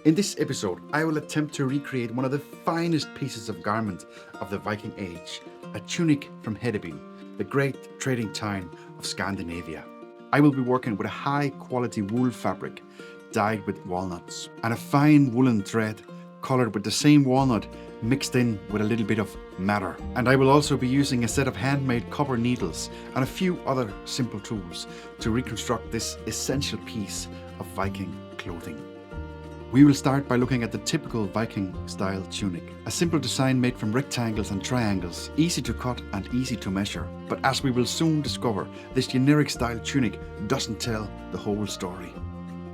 In this episode, I will attempt to recreate one of the finest pieces of garment of the Viking Age, a tunic from Hedeby, the great trading town of Scandinavia. I will be working with a high quality wool fabric dyed with walnuts and a fine woolen thread coloured with the same walnut mixed in with a little bit of madder. And I will also be using a set of handmade copper needles and a few other simple tools to reconstruct this essential piece of Viking clothing. We will start by looking at the typical Viking style tunic, a simple design made from rectangles and triangles, easy to cut and easy to measure. But as we will soon discover, this generic style tunic doesn't tell the whole story.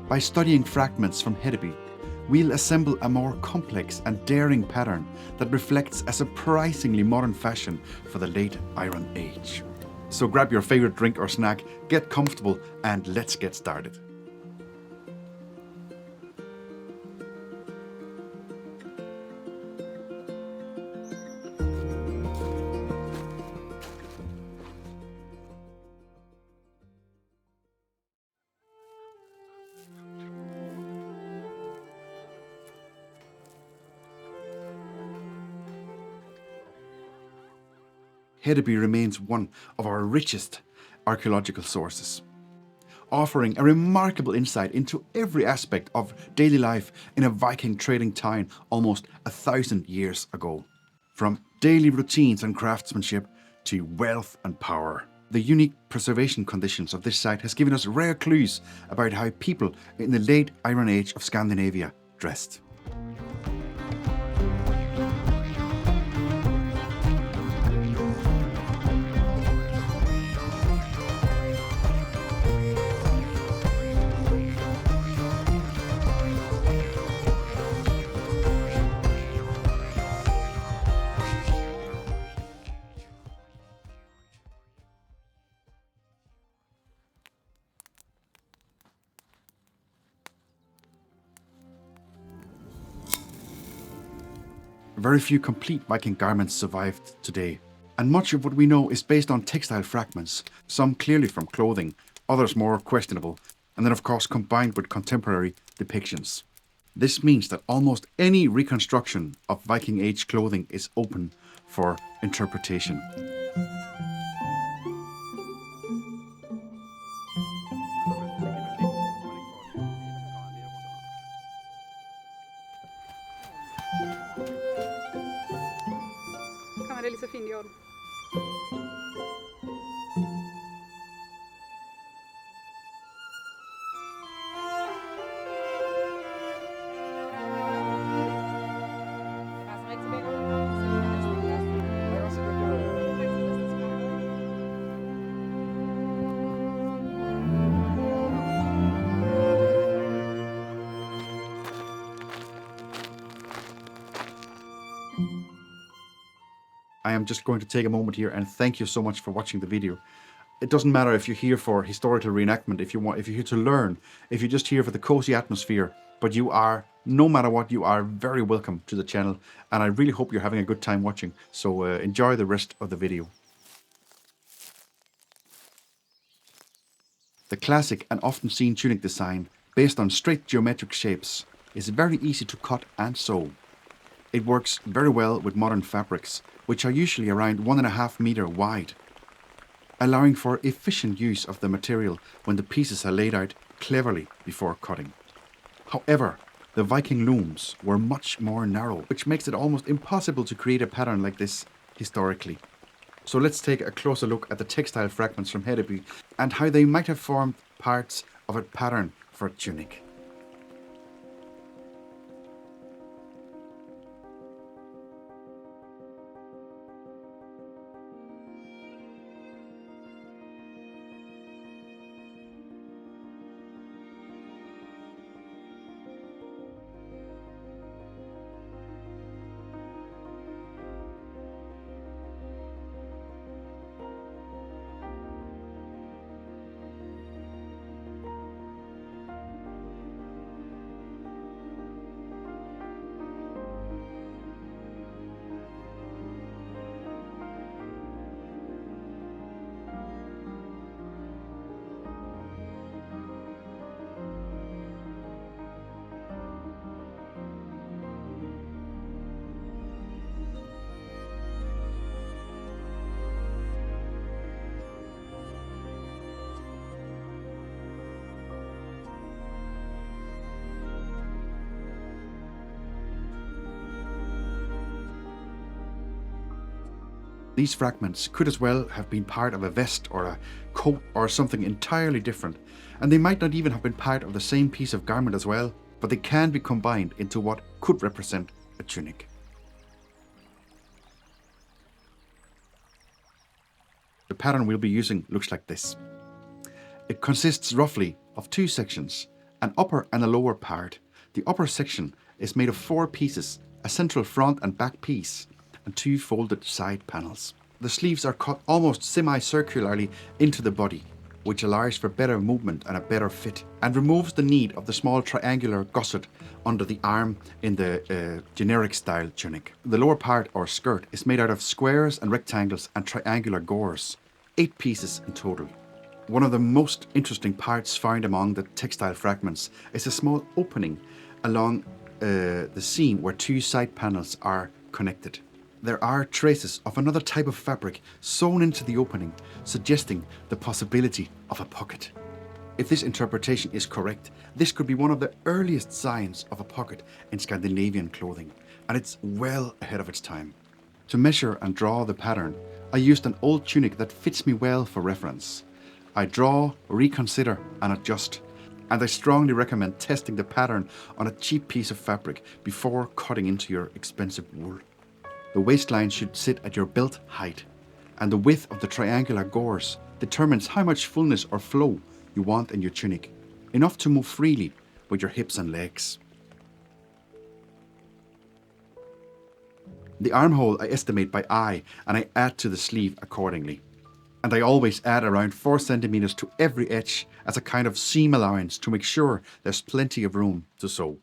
By studying fragments from Hedeby, we'll assemble a more complex and daring pattern that reflects a surprisingly modern fashion for the late Iron Age. So grab your favorite drink or snack, get comfortable, and let's get started. Hedeby remains one of our richest archaeological sources, offering a remarkable insight into every aspect of daily life in a Viking trading town almost 1,000 years ago. From daily routines and craftsmanship to wealth and power. The unique preservation conditions of this site has given us rare clues about how people in the late Iron Age of Scandinavia dressed. Very few complete Viking garments survived today, and much of what we know is based on textile fragments, some clearly from clothing, others more questionable, and then of course combined with contemporary depictions. This means that almost any reconstruction of Viking Age clothing is open for interpretation. Det är lite så fin gjord. I am just going to take a moment here and thank you so much for watching the video. It doesn't matter if you're here for historical reenactment, if you're here to learn, if you're just here for the cozy atmosphere, but you are, no matter what, you are very welcome to the channel, and I really hope you're having a good time watching. So enjoy the rest of the video. The classic and often seen tunic design, based on straight geometric shapes, is very easy to cut and sew. It works very well with modern fabrics, which are usually around 1.5 meters wide, allowing for efficient use of the material when the pieces are laid out cleverly before cutting. However, the Viking looms were much more narrow, which makes it almost impossible to create a pattern like this historically. So let's take a closer look at the textile fragments from Hedeby and how they might have formed parts of a pattern for a tunic. These fragments could as well have been part of a vest or a coat or something entirely different, and they might not even have been part of the same piece of garment as well, but they can be combined into what could represent a tunic. The pattern we'll be using looks like this. It consists roughly of two sections, an upper and a lower part. The upper section is made of 4 pieces, a central front and back piece, and 2 folded side panels. The sleeves are cut almost semicircularly into the body, which allows for better movement and a better fit, and removes the need of the small triangular gusset under the arm in the generic style tunic. The lower part or skirt is made out of squares and rectangles and triangular gores, 8 pieces in total. One of the most interesting parts found among the textile fragments is a small opening along the seam where 2 side panels are connected. There are traces of another type of fabric sewn into the opening, suggesting the possibility of a pocket. If this interpretation is correct, this could be one of the earliest signs of a pocket in Scandinavian clothing, and it's well ahead of its time. To measure and draw the pattern, I used an old tunic that fits me well for reference. I draw, reconsider and adjust, and I strongly recommend testing the pattern on a cheap piece of fabric before cutting into your expensive wool. The waistline should sit at your belt height, and the width of the triangular gores determines how much fullness or flow you want in your tunic, enough to move freely with your hips and legs. The armhole I estimate by eye, and I add to the sleeve accordingly. And I always add around 4 centimeters to every edge as a kind of seam allowance to make sure there's plenty of room to sew.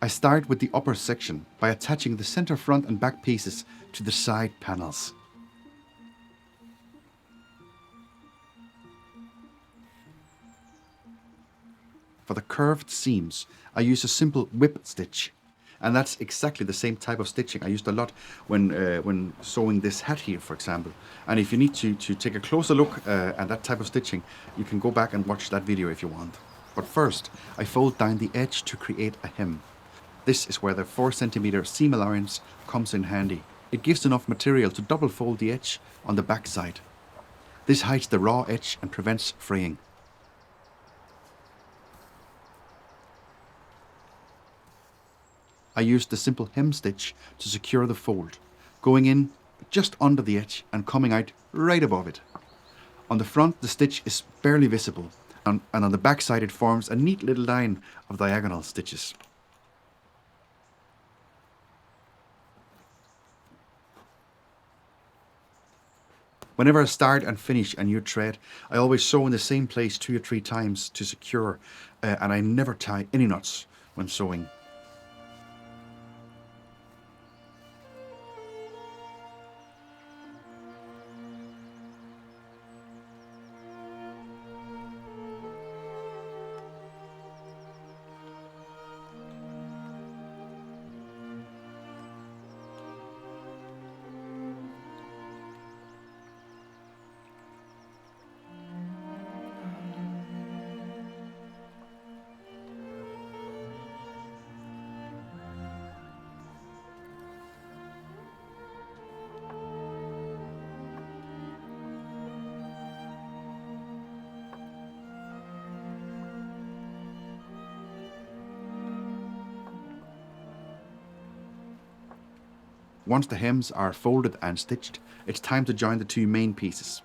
I start with the upper section by attaching the center front and back pieces to the side panels. For the curved seams, I use a simple whip stitch. And that's exactly the same type of stitching I used a lot when sewing this hat here, for example. And if you need to take a closer look at that type of stitching, you can go back and watch that video if you want. But first, I fold down the edge to create a hem. This is where the 4cm seam allowance comes in handy. It gives enough material to double fold the edge on the back side. This hides the raw edge and prevents fraying. I used the simple hem stitch to secure the fold, going in just under the edge and coming out right above it. On the front, the stitch is barely visible, and on the back side it forms a neat little line of diagonal stitches. Whenever I start and finish a new thread, I always sew in the same place 2 or 3 times to secure, and I never tie any knots when sewing. Once the hems are folded and stitched, it's time to join the 2 main pieces.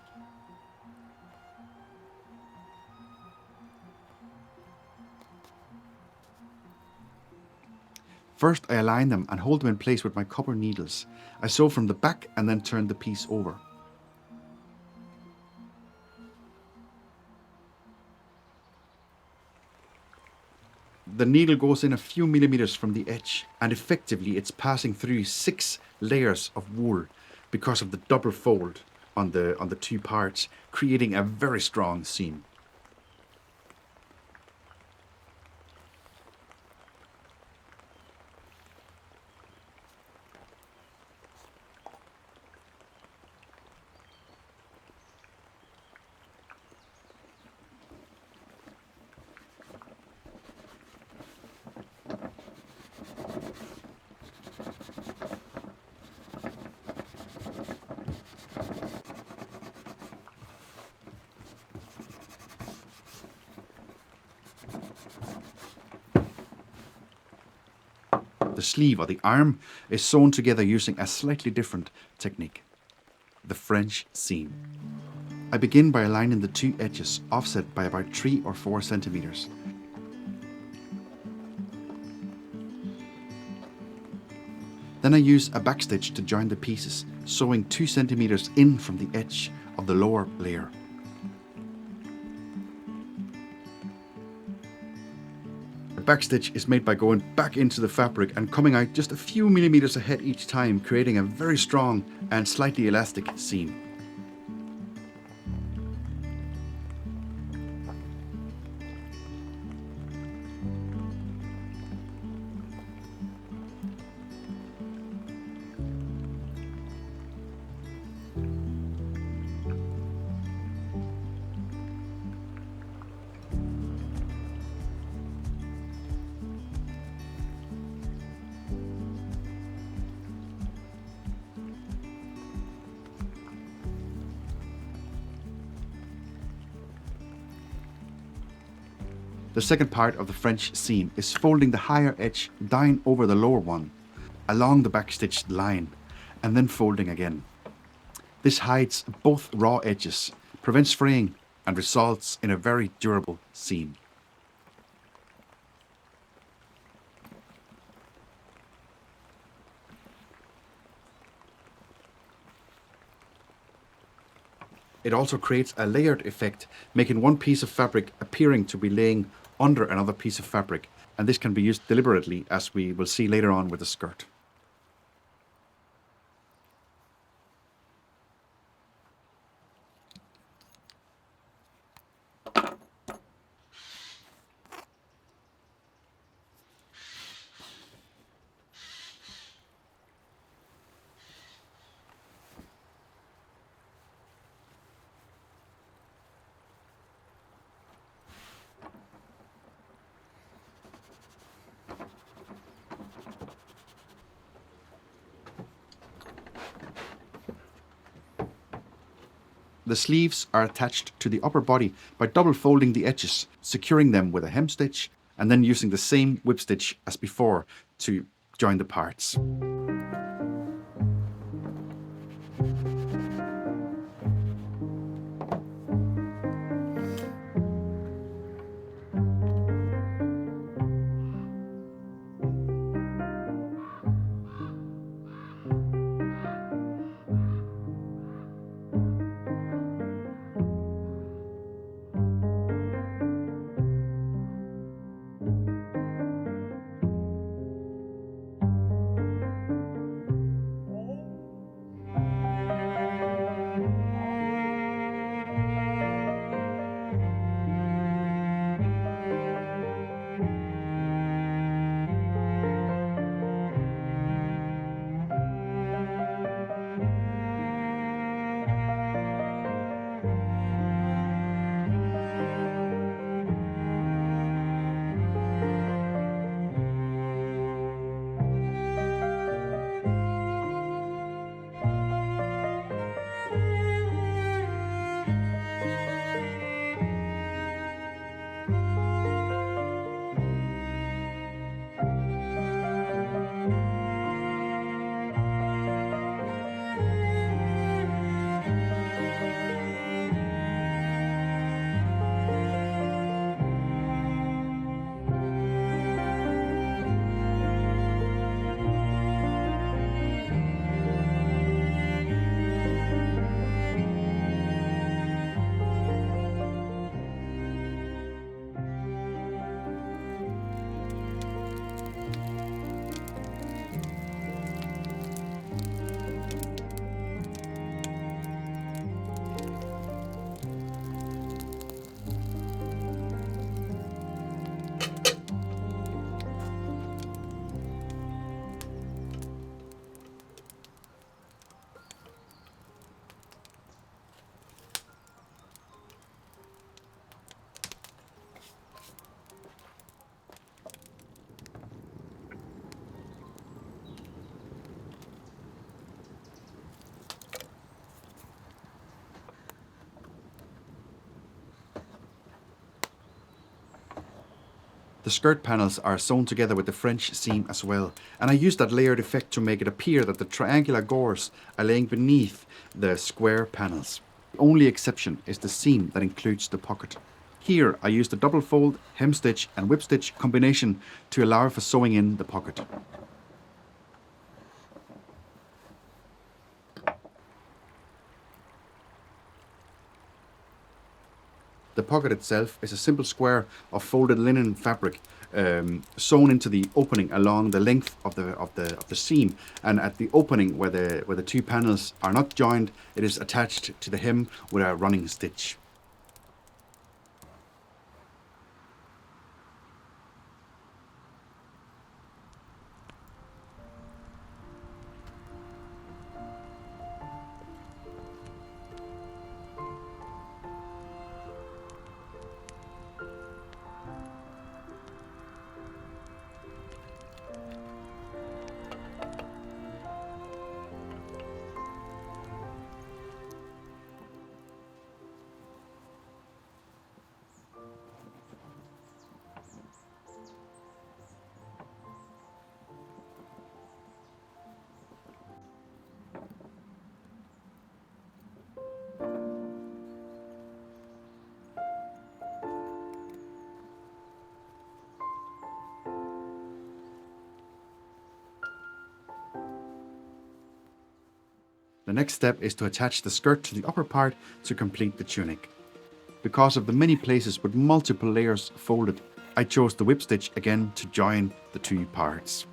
First, I align them and hold them in place with my copper needles. I sew from the back and then turn the piece over. The needle goes in a few millimeters from the edge, and effectively it's passing through 6 layers of wool because of the double fold on the 2 parts, creating a very strong seam. The sleeve or the arm is sewn together using a slightly different technique, the French seam. I begin by aligning the 2 edges offset by about 3 or 4 centimeters. Then I use a backstitch to join the pieces, sewing 2 centimeters in from the edge of the lower layer. The backstitch is made by going back into the fabric and coming out just a few millimeters ahead each time, creating a very strong and slightly elastic seam. The second part of the French seam is folding the higher edge down over the lower one, along the backstitched line, and then folding again. This hides both raw edges, prevents fraying, and results in a very durable seam. It also creates a layered effect, making one piece of fabric appearing to be laying under another piece of fabric, and this can be used deliberately, as we will see later on with the skirt. The sleeves are attached to the upper body by double folding the edges, securing them with a hem stitch, and then using the same whip stitch as before to join the parts. The skirt panels are sewn together with the French seam as well, and I used that layered effect to make it appear that the triangular gores are laying beneath the square panels. The only exception is the seam that includes the pocket. Here I used a double fold, hem stitch and whip stitch combination to allow for sewing in the pocket. The pocket itself is a simple square of folded linen fabric sewn into the opening along the length of the seam, and at the opening where the two panels are not joined, it is attached to the hem with a running stitch. The next step is to attach the skirt to the upper part to complete the tunic. Because of the many places with multiple layers folded, I chose the whip stitch again to join the two parts.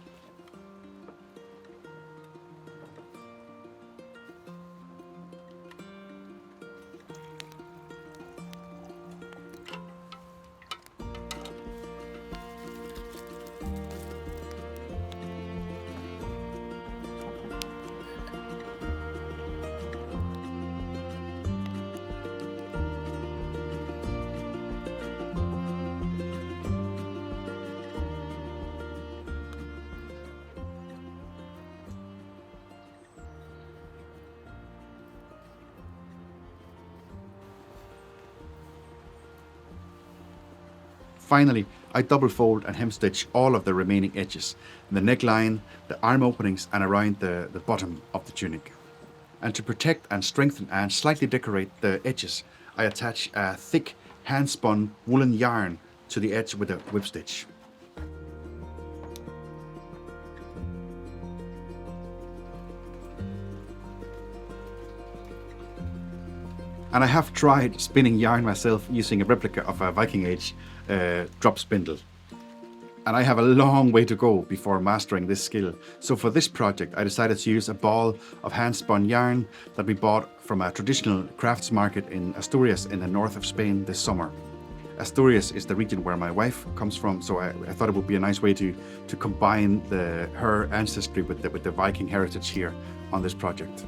Finally, I double fold and hem stitch all of the remaining edges, the neckline, the arm openings and around the bottom of the tunic. And to protect and strengthen and slightly decorate the edges, I attach a thick hand-spun woolen yarn to the edge with a whip stitch. And I have tried spinning yarn myself using a replica of a Viking Age drop spindle. And I have a long way to go before mastering this skill. So for this project, I decided to use a ball of hand-spun yarn that we bought from a traditional crafts market in Asturias in the north of Spain this summer. Asturias is the region where my wife comes from, so I thought it would be a nice way to combine her ancestry with the Viking heritage here on this project.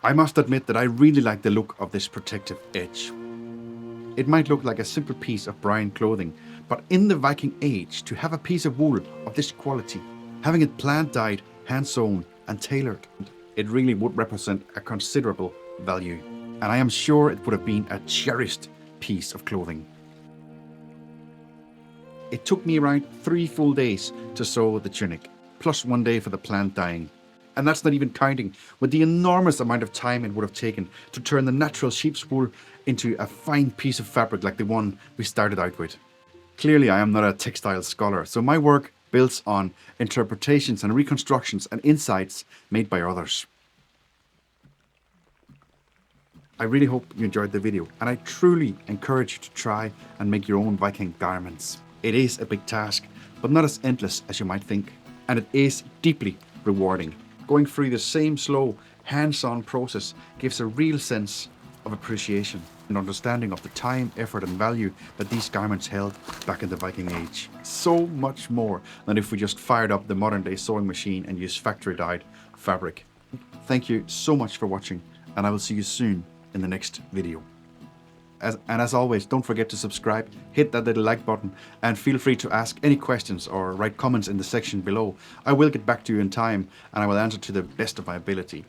I must admit that I really like the look of this protective edge. It might look like a simple piece of brown clothing, but in the Viking Age, to have a piece of wool of this quality, having it plant dyed, hand sewn and tailored, it really would represent a considerable value. And I am sure it would have been a cherished piece of clothing. It took me around 3 full days to sew the tunic, plus 1 day for the plant dyeing. And that's not even counting with the enormous amount of time it would have taken to turn the natural sheep's wool into a fine piece of fabric like the one we started out with. Clearly, I am not a textile scholar, so my work builds on interpretations and reconstructions and insights made by others. I really hope you enjoyed the video, and I truly encourage you to try and make your own Viking garments. It is a big task, but not as endless as you might think, and it is deeply rewarding. Going through the same slow, hands-on process gives a real sense of appreciation and understanding of the time, effort and value that these garments held back in the Viking Age. So much more than if we just fired up the modern day sewing machine and used factory-dyed fabric. Thank you so much for watching, and I will see you soon in the next video. As always, don't forget to subscribe, hit that little like button, and feel free to ask any questions or write comments in the section below. I will get back to you in time, and I will answer to the best of my ability.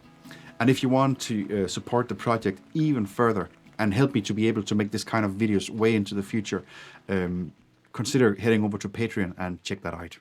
And if you want to support the project even further and help me to be able to make this kind of videos way into the future, consider heading over to Patreon and check that out.